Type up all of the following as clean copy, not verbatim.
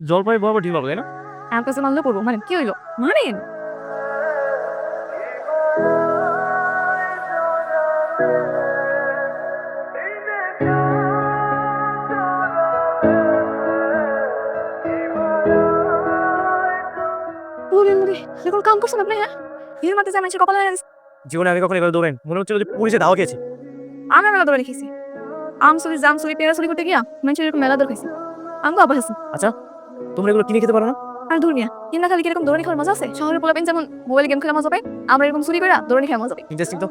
জলপাই বরাবর ঠিক হবে, তাই না? আমার কাছে মানলে করবো, মানে কি হইলো মানেন? ওরে ওরে, এগুলো কাম করছেন আপনি? হ্যাঁ, এর মাঝে জানাই কপালে জীবনে আমি কখনো এভাবে দৌড়েন মনে হচ্ছিল যে পুলিশে ধাওয়া খেয়েছি। আমি মেলা ধরে রেখেছি। আম চুরি, জাম চুরি, পেয়ারা চুরি করতে গিয়া মানুষের এরকম মেলা ধরে খাইছি। আমি আবার হাসি। আচ্ছা, তোমরা এগুলো কিনে খেতে পারো না? আর দূর মিয়া, কিনা খালি কিরকম দৌড়ানি খাওয়ার মজা আছে? শহরের পোলাপেন যেমন মোবাইল গেম খেলা মজা পায়, আমরা এরকম চুরি করে দৌড়ানি খেলা মজা পাই। ইন্টারেস্টিং তো।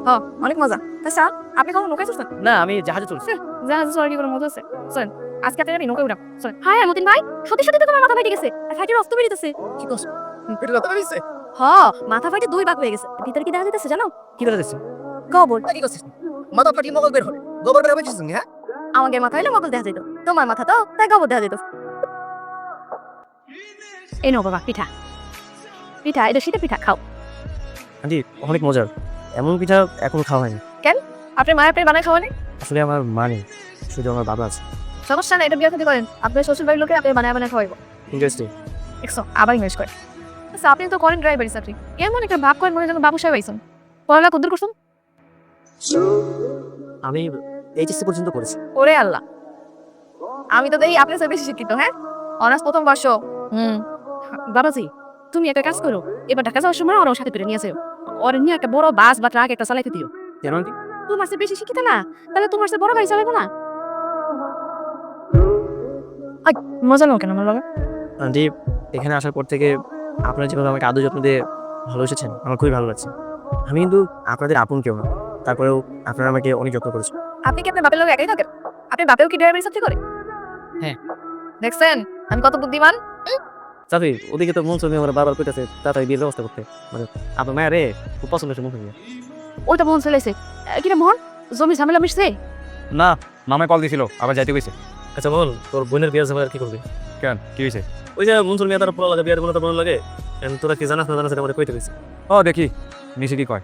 হ, অনেক মজা। আচ্ছা, আপনি কখনো নৌকায় চলছেন? না, আমি জাহাজে চলছি। জাহাজে চড়ার কি কোনো মজা আছে? চলেন, আজকে আপনি নৌকায় উঠাম। চলেন। হায় মতিন ভাই, সত্যি সত্যি তো তোমার মাথা ফাইটে গেছে। আর ফাইটের রক্ত বেরিয়েছে। কি কস? এটা যত বেরিয়েছে। হ, মাথা ফাইটে দুই ভাগ হয়ে গেছে। ভিতরে কি দেখা যাইতেছে জানো? কি করে দিচ্ছে? কবর। কি করছিস? মাথা ফাটিয়ে মগজ বের হবে। গোবর বের হবে কিছু হ্যাঁ? আমাদের মাথা হইলে মগল দেখা যেত, তোমার মাথা তো তাই কবর দেখা যেত। এই নাও বাবা পিঠা। পিঠা, এটা শীতের পিঠা, খাও। আন্টি, অনেক মজার। এমন পিঠা এখনো খাওয়া হয়নি। কেন? আপনার মায়ের আপনি বানায় খাওয়ানি? আসলে আমার মা নেই, শুধু আমার বাবা আছে। সমস্যা না, এটা বিয়ে খেতে করেন। আপনার শ্বশুর বাড়ির লোকে আপনি বানায় বানায় খাওয়াইব। ইন্টারেস্টিং। একশো আবার ইনভেস্ট করেন। আচ্ছা, আপনি তো করেন ড্রাইভারি চাকরি, এমন একটা ভাব করেন মনে হয় যেন বাবু সাহেব আইসন। পড়ালেখা কদ্দূর করছেন? আমি এইচএসসি পর্যন্ত করেছি। ওরে আল্লাহ, আমি তো দেখি আপনার চেয়ে বেশি শিক্ষিত। হ্যাঁ, অনার্স প্রথম বর্ষ। বাবাজি, তুমি একটা কাজ করো, এবার ঢাকা যাওয়ার সময় ওর সাথে করে নিয়ে আসো। ওর নিয়ে একটা বড় বাস বা ট্রাক একটা চালাইতে দিও। কেন আন্টি? তোমার চেয়ে বেশি শিক্ষিত না, তাহলে তোমার চেয়ে বড় গাড়ি চালাবো না? আই, মজা নাও কেন আমার বাবা? আন্টি, এখানে আসার পর থেকে আপনারা যেভাবে আমাকে আদর যত্ন দিয়ে ভালোবেসেছেন আমার খুবই ভালো লাগছে। আমি কিন্তু আপনাদের আপন কেউ না, তারপরেও আপনারা আমাকে অনেক যত্ন করেছেন। আপনি কি আপনার বাপের লোক একাই থাকেন? আপনি বাপেও কি ড্রাইভারি চাকরি করে? হ্যাঁ। দেখছেন আমি কত বুদ্ধিমান? চাবি ওদিকে তো মন চলবে আমার বারবার কইতাছে তাড়াতাড়ি বিয়ের ব্যবস্থা করতে। মানে আপনার মায়ের রে খুব পছন্দ হয়েছে মন চলবে। ওইটা মন চলেছে। কিরে মোহন, জমি ঝামেলা মিশছে? না, মামা কল দিছিল আবার যাইতে কইছে। আচ্ছা বল, তোর বোনের বিয়ের সময় আর কি করবি? কেন কি হইছে? ওই যে মনসুর মিয়া তার পোলা লাগে, বিয়ের কোনো তার লাগে। তোরা কি জানাস না জানাস এটা আমাদের কইতে কইছে। ও দেখি নিশি কি কয়।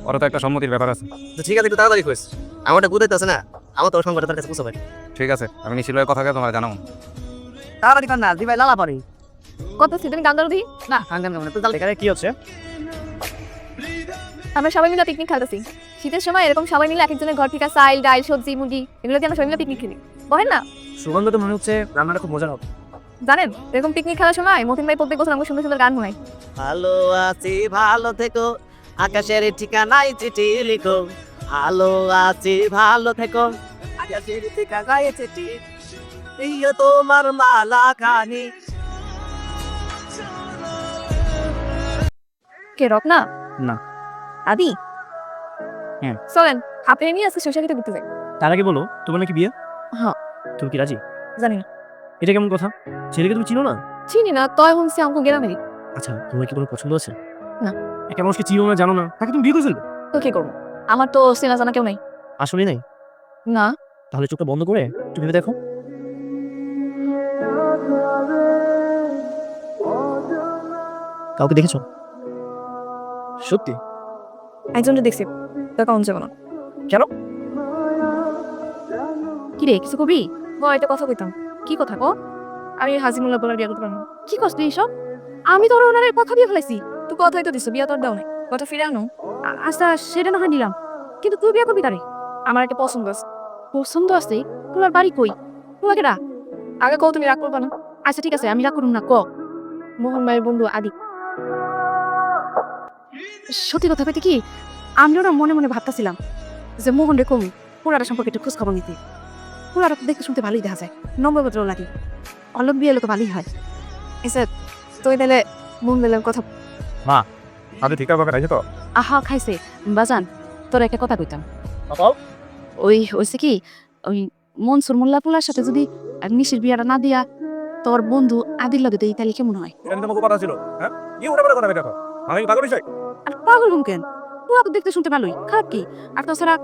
ওরা তো একটা সম্মতির ব্যাপার আছে। তো ঠিক আছে, একটু তাড়াতাড়ি কইস। আমারটা বুঝাইতে আছে না, আমার তোর সংবাদটা তার কাছে পৌঁছাবে। ঠিক আছে, আমি নিশির লয়ের কথা তোমার জানাবো। তাড়াতাড়ি কর না, দিবাই লালা পারি। কত সিজন গান্দার দি না কাঙ্গান কেমন তো এখানে কি হচ্ছে? আমরা সবাই মিলে পিকনিক খেলতেছি। শীতের সময় এরকম সবাই মিলে এক একজনের ঘর থেকে চাল ডাল সবজি মুরগি এগুলো দিয়ে আমরা সবাই মিলে পিকনিক খেলি, বলেন না? সুগন্ধ তো মনে হচ্ছে রান্নাটা খুব মজার হবে। জানেন, এরকম পিকনিক খেলার সময় মতিন ভাই প্রত্যেক বছর আমাকে সুন্দর সুন্দর গান শোনায়। ভালো আছি ভালো থেকো, আকাশের ঠিকানায় চিঠি লিখো। ভালো আছি ভালো থেকো, আকাশের ঠিকানায় চিঠি, এই তোমার মালা খানি। কে রক না? না। আদি? হ্যাঁ। চলেন, আপনি নিয়ে আজকে সরষে খেতে ঘুরতে যাই। তার আগে বলো, তোমার নাকি বিয়ে? হ্যাঁ। তুমি কি রাজি? জানি না। এটা কেমন কথা? ছেলেকে তুমি চিনো না? চিনি না, তয় শুনছি আমাকে গ্রামেরই। আচ্ছা, তোমার কি কোনো পছন্দ আছে? না। একটা মানুষকে চিনো না, জানো না, তাকে তুমি বিয়ে করে ফেলবে? তো কি করবো, আমার তো চেনা জানা কেউ নাই। আসলে নাই? না। তাহলে চোখটা বন্ধ করে একটু ভেবে দেখো। কাউকে দেখেছো? সত্যি? একজনকে দেখছি, তার কাউন্ট যাবো না। কেন? কি রে, কিছু কবি? একটা কথা কইতাম। কি কথা কো? আমি হাজিমুল্লাহ বলার বিয়ে করতে পারবো না। কি কস তুই এসব? আমি তোর ওনার কথা দিয়ে ফেলাইছি, তুই কথাই তো দিছো, বিয়া তোর দাও নাই, কথা ফিরে আনো। আচ্ছা সেটা না হয় নিলাম, কিন্তু তুই বিয়া করবি তারে? আমার একটা পছন্দ আছে। পছন্দ আছে? তোমার বাড়ি কই? তোমাকে না আগে কও, তুমি রাগ করবা না? আচ্ছা ঠিক আছে, আমি রাগ করুম না, ক। মোহন ভাইয়ের বন্ধু আদি। সত্যি কথা কইতে কি, আমিও না মনে মনে ভাবতেছিলাম যে মোহন রে কমি পুরাটা সম্পর্কে একটু খোঁজ খবর নিতে। পুরাটা দেখতে শুনতে ভালোই দেখা যায়, নম্বরপত্র লাগে, অলক বিয়ে তো ভালোই হয়। এসে তুই তাহলে মন দিলাম কথা। মা, আপনি ঠিক আছে রাইছো তো? আহা খাইছে বাজান, তোর একটা কথা কইতাম। বাবা, ওই হয়েছে কি, ওই মনসুর মোল্লা পোলার সাথে যদি নিশির বিয়াটা না দিয়া তোর বন্ধু আদির লগে দেই তাহলে কেমন হয়? এটা তোমাকে কথা ছিল, হ্যাঁ? কি উড়ে পড়ে কথা বেটা? আমি পাগল বিষয়। আর পাগল হুম কেন, পুরা তো দেখতে শুনতে ভালোই, খারাপ কি? আর তাছাড়া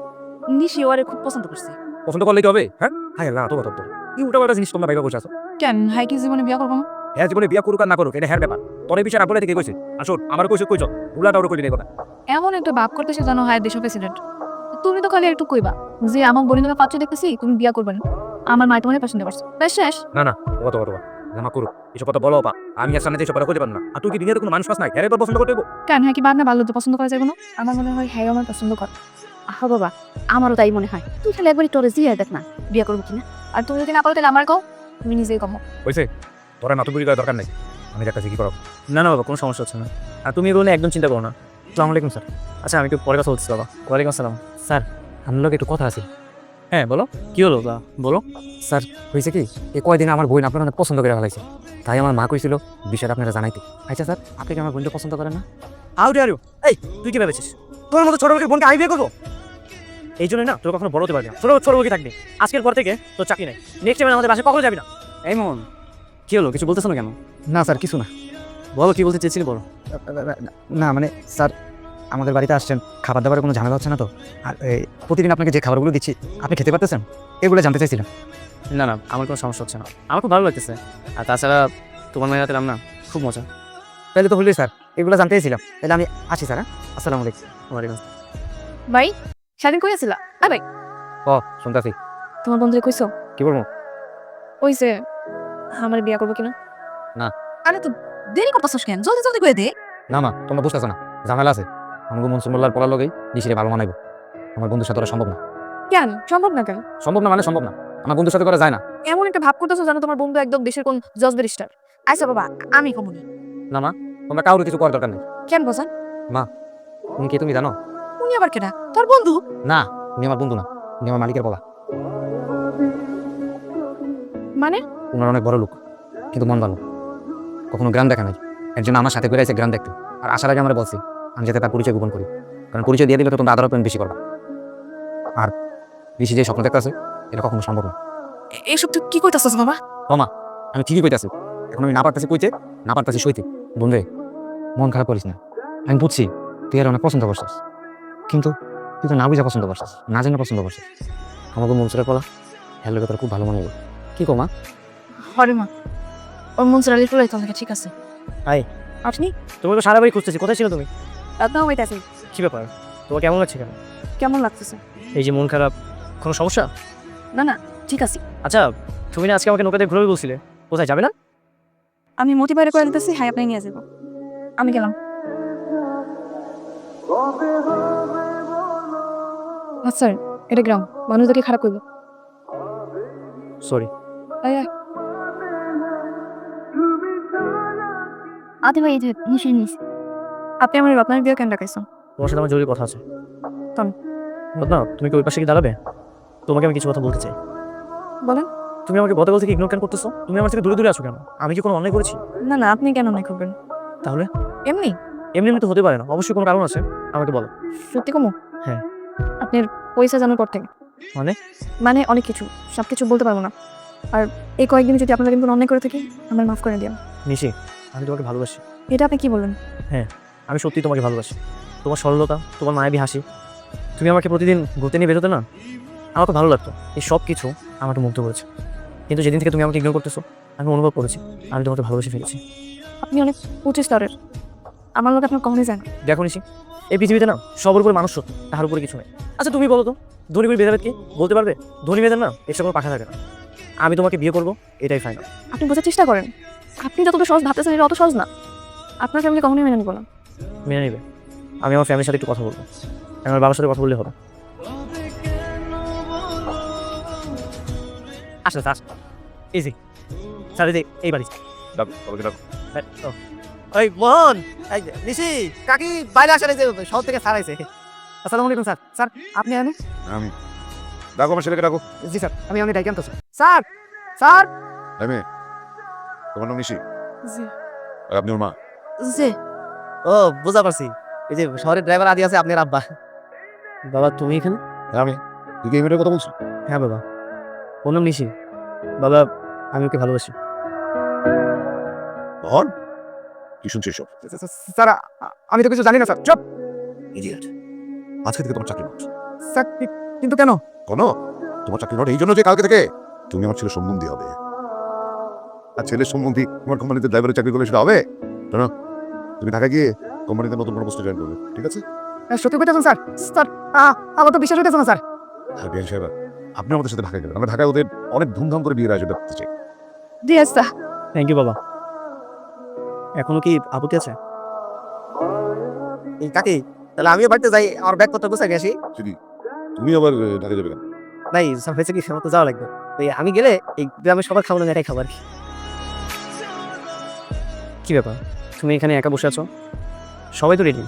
নিশি ওরে খুব পছন্দ করছে। পছন্দ করলে কি হবে, হ্যাঁ? হ্যাঁ না, তো কথা তো কি উল্টা পাল্টা জিনিস তোমরা বাইরে বসে আছো। কেন হাই কি জীবনে বিয়া করবো না? হ্যাঁ, জীবনে বিয়ে করুক আর না করুক এটা হ্যাঁ ব্যাপার। তোর এই বিষয়ে বলে থেকে কইছে। আসুন আমার কইছে কইছো, উল্লাটা ওর কইলি নেই কথা। এমন একটা ভাব করতেছে জানো হায় দেশ প্রেসিডেন্ট। তুমি তো খালি একটু কইবা যে আমার বোনের নামে পাত্র দেখতেছি, তুমি বিয়া করবে না। আমার মায়ের তোমার পছন্দ করছে, বেশ শেষ। না না, কথা কথা জামা করুক এসব কথা বলো পা আমি আর সামনে এসব কথা বলতে পারবো না আর তুই কি দুনিয়াতে কোনো মানুষ পাস নাই হ্যাঁ তোর পছন্দ করতে কেন হ্যাঁ কি বাদ না ভালো তো পছন্দ করা যাবে না আমার মনে হয় হ্যাঁ আমার পছন্দ কর আহা বাবা আমারও তাই মনে হয় তুই খালি একবারই তোরে জিয়া দেখ না বিয়ে করবো কিনা। আর তুমি যদি না পারো তাহলে আমার কও তুমি নিজেই কমো। হয়েছে তোরা নাটুকুরি করার দরকার নেই আমি একটা কি করো না না বাবা কোনো সমস্যা হচ্ছে না আর তুমি এগুলো নিয়ে একদম চিন্তা করো না। আসসালামু আলাইকুম স্যার আচ্ছা আমি একটু পরে কথা বলছি বাবা। ওয়ালাইকুম আসসালাম স্যার আপনার লোক একটু কথা আছে। হ্যাঁ বলো কি হলো বা বলো। স্যার হয়েছে কি এই কয়দিন আমার বোন আপনার অনেক পছন্দ করে ফেলাইছে তাই আমার মা কইছিল বিষয়টা আপনারা জানাইতে। আচ্ছা স্যার আপনি কি আমার বোনকে পছন্দ করেন না? আউট আর এই তুই কি ভেবেছিস তোর মতো ছোট লোকের বোনকে আমি বিয়ে করবো? এই জন্য না তোর কখনো বড় হতে পারবি না ছোট ছোট লোকই থাকবি। আজকের পর থেকে তোর চাকরি নেই নেক্সট টাইম আমাদের বাসায় কখনো যাবি না। এই মোহন কি হলো কিছু বলতেছ না কেন? না স্যার কিছু না বলো কি বলতে চেয়েছিলি বলো। না মানে স্যার আমাদের বাড়িতে আসছেন খাবার দাবারের কোনো ঝামেলা হচ্ছে না তো? আর প্রতিদিন আপনাকে যে খাবারগুলো দিচ্ছি আপনি খেতে পারতেছেন এগুলো জানতে চাইছিলাম। না না আমার কোনো সমস্যা হচ্ছে না আমার খুব ভালো লাগতেছে আর তাছাড়া তোমার মেয়ে হাতে রাম না খুব মজা। তাহলে তো হলোই স্যার এগুলো জানতে চাইছিলাম তাহলে আমি আসি স্যার। আসসালামু আলাইকুম। ওয়ালাইকুম ভাই স্বাধীন কই আছিলা ভাই ও শুনতাছি তোমার বন্ধুরে কইছো কি বলবো? ওই যে আমার বিয়ে করবো কিনা? না। আরে তো দেরি করতেছস কেন জলদি জলদি কই দে। না মা তোমরা বুঝতেছো না ঝামেলা আছে আমাকে মনসুর মোল্লার পড়ার লগেই নিশিরে ভালো মানাইবো আমার বন্ধুর সাথে ওরা সম্ভব না। কেন সম্ভব না কেন? সম্ভব না মানে সম্ভব না আমার বন্ধুর সাথে করা যায় না। এমন একটা ভাব করতেছো জানো তোমার বন্ধু একদম দেশের কোন জজ ব্যারিস্টার। আচ্ছা বাবা আমি কমুনি। না মা তোমরা কাউরে কিছু করার দরকার নেই। কেন বসান উনি কে তুমি জানো? উনি আবার কেনা তোর বন্ধু? না উনি আমার বন্ধু না উনি আমার মালিকের বলা। মানে ওনার অনেক বড় লোক কিন্তু মন ভালো কখনো গ্রাম দেখা নাই এর জন্য আমার সাথে করে আছে গ্রাম দেখতে আর আসার আগে আমরা বলছি আমি যাতে তার পরিচয় গোপন করি কারণ পরিচয় দিয়ে দিলে তো তোমরা আদার পেমেন্ট বেশি করবা আর বেশি যে স্বপ্ন দেখতে আছে এটা কখনো সম্ভব না। এইসব তুই কি কইতাছস বাবা? মামা আমি ঠিকই কইতাছি এখন আমি না পারতেছি কইতে না পারতেছি সইতে। বন্ধু মন খারাপ করিস না আমি বুঝছি তুই আর অনেক পছন্দ করছিস কিন্তু তুই তো না বুঝা পছন্দ করছিস না জেনে পছন্দ করছিস। আমাকে মনসুরের পলা হ্যালো তোর খুব ভালো মনে হবে কি কো মা? হরে মা ওর মনসুর আলী ফুলাই তোমাকে ঠিক আছে। হাই আপনি তুমি তো সারা বাড়ি খুঁজতেছি কোথায় ছিল তুমি? দাদাও হইতাছে। কি ব্যাপার তোমার কেমন লাগছে কেন? কেমন লাগতেছে? এই যে মন খারাপ কোনো সমস্যা? না না ঠিক আছে। আচ্ছা তুমি না আজকে আমাকে নৌকাতে ঘুরবে বলছিলে কোথায় যাবে না? আমি মোটি বাইরে করে দিতেছি হ্যাঁ আপনি নিয়ে যাবো। আমি গেলাম। আচ্ছা এটা গ্রাম মানুষদেরকে খারাপ করবো। সরি আদি ভাই এই যে নিশে নিস আপনি আমার রত্নার বিয়ে কেন ডাকাইছেন? তোমার সাথে আমার জরুরি কথা আছে। কেন? রত্না তুমি কি ওই পাশে কি দাঁড়াবে? তোমাকে আমি কিছু কথা বলতে চাই। বলেন। তুমি আমাকে বলতে বলতে কি ইগনোর কেন করতেছো? তুমি আমার থেকে দূরে দূরে আছো কেন? আমি কি কোনো অন্যায় করেছি? না না আপনি কেন নাই করবেন? তাহলে এমনি এমনি এমনি তো হতে পারে না অবশ্যই কোনো কারণ আছে আমাকে বলো। সত্যি কমো? হ্যাঁ। আপনার পয়সা জানার পর থেকে মানে মানে অনেক কিছু সব কিছু বলতে পারবো না আর এই কয়েকদিন যদি আপনারা কিন্তু অন্যায় করে থাকি আমার মাফ করে দিন। নিশি আমি তোমাকে ভালোবাসি। এটা আপনি কি বললেন? আমি সত্যি তোমাকে ভালোবাসি। তোমার সরলতা তোমার মায়াবী হাসি তুমি আমাকে প্রতিদিন ঘুরতে নিয়ে বেরোতে না আমার খুব ভালো লাগতো। এই সব কিছু আমাকে মুগ্ধ করেছে কিন্তু যেদিন থেকে তুমি আমাকে ইগনোর করতেছো আমি অনুভব করেছি আমি তোমাকে ভালোবেসে ফেলেছি। আপনি অনেক উঁচু স্তরের আমার লোক আপনার কখনই জান। দেখো নিশি এই পৃথিবীতে না সবার উপরে মানুষ সত্য তার উপরে কিছু নেই। আচ্ছা তুমি বলো তো ধনী করে ভেদাভেদ কি বলতে পারবে? ধনী ভেদের না এসব কোনো পাখা থাকে না। আমি তোমাকে বিয়ে করবো এটাই ফাইনাল। আপনি বোঝার চেষ্টা করেন আপনি যতটা সহজ ভাবতেছেন এটা অত সহজ না। আপনার ফ্যামিলি কখনোই মেনে নেবো না। মেনে নেবে আমি আমার ফ্যামিলির সাথে একটু কথা বলবো আমার বাবার সাথে কথা বললে হবে। আসলে স্যার ইজি স্যার এই বাড়ি ওই মোহন এই যে, নিশি কাকি বাইরে আসে যে শহর থেকে ছাড়াইছে। আসসালামু আলাইকুম স্যার। স্যার আপনি আনুন। আমি ডাকো আমার ছেলেকে ডাকো। জি স্যার আমি ডাইকে আনতেছি। স্যার স্যার আমি তোমার নাম নিশি জি আর আপনি ওর মা? জি ও বুঝা পারছি এই যে শহরের ড্রাইভার আদি আছে আপনার আব্বা। বাবা তুমি এখানে? হ্যাঁ আমি। তুই কি এই মেয়েটার কথা বলছো? হ্যাঁ বাবা ওর নাম নিশি। বাবা আমি ওকে ভালোবাসি। মোহন কি শুনছিস সব? স্যার আমি তো কিছু জানি না স্যার। চুপ। ইডিয়েট। আজকে থেকে তোমার চাকরি নট। স্যার কিন্তু কেন? কোনো তোমার চাকরি নট এই জন্য যে কালকে থেকে তুমি আমার ছেলের সম্বন্ধী হবে। আর ছেলের সম্বন্ধী তোমার কোম্পানিতে ড্রাইভারের চাকরি করলে সেটা হবে? শোনো তুমি ঢাকা গিয়ে কোম্পানিতে নতুন কোনো পোস্টে জয়েন করবে ঠিক আছে? সত্যি কইতেছেন স্যার? স্যার আমার তো বিশ্বাস হইতেছে না স্যার। হ্যাঁ বিয়ান সাহেব আপনি আমাদের সাথে ঢাকায় গেলেন আমরা ঢাকায় ওদের অনেক ধুমধাম করে বিয়ের আয়োজন করতে চাই। জি আচ্ছা থ্যাংক ইউ বাবা। এখনো কি আপত্তি আছে? এই কাকি, তাহলে আমিও বাড়িতে যাই, আমার ব্যাগ কত গুছাই আসি। যদি তুমি আবার ঢাকা যাবে কেন? নাই স্যার, হয়েছে কি, সেমতো যাওয়া লাগবে। তো আমি গেলে এই গ্রামের সবার খাবো না, এটাই খাবার। কি ব্যাপার, তুমি এখানে একা বসে আছো? সবাই তো রেডি,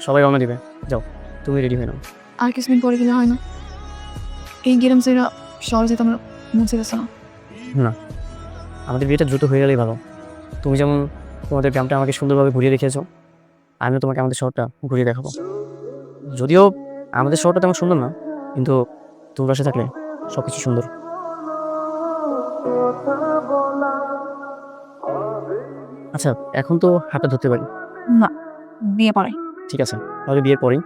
সবাই রওনা দিবে। যাও, তুমি রেডি হয়ে নাও। আর কিছুদিন পরে গেলে হয় না? এই গেরাম সেরা শহরে যেতে আমরা মুছে গেছে না। না, আমাদের বিয়েটা দ্রুত হয়ে গেলেই ভালো। তুমি যেমন তোমাদের গ্রামটা আমাকে সুন্দরভাবে ঘুরিয়ে রেখেছো, আমিও তোমাকে আমাদের শহরটা ঘুরিয়ে দেখাবো। যদিও আমাদের শহরটা তেমন সুন্দর না, কিন্তু তোমার পাশে থাকলে সব কিছু সুন্দর। আচ্ছা, এখন তো হাতটা ধরতে পারি। না, বিয়ে পরে। ঠিক আছে, তাহলে বিয়ের পরেই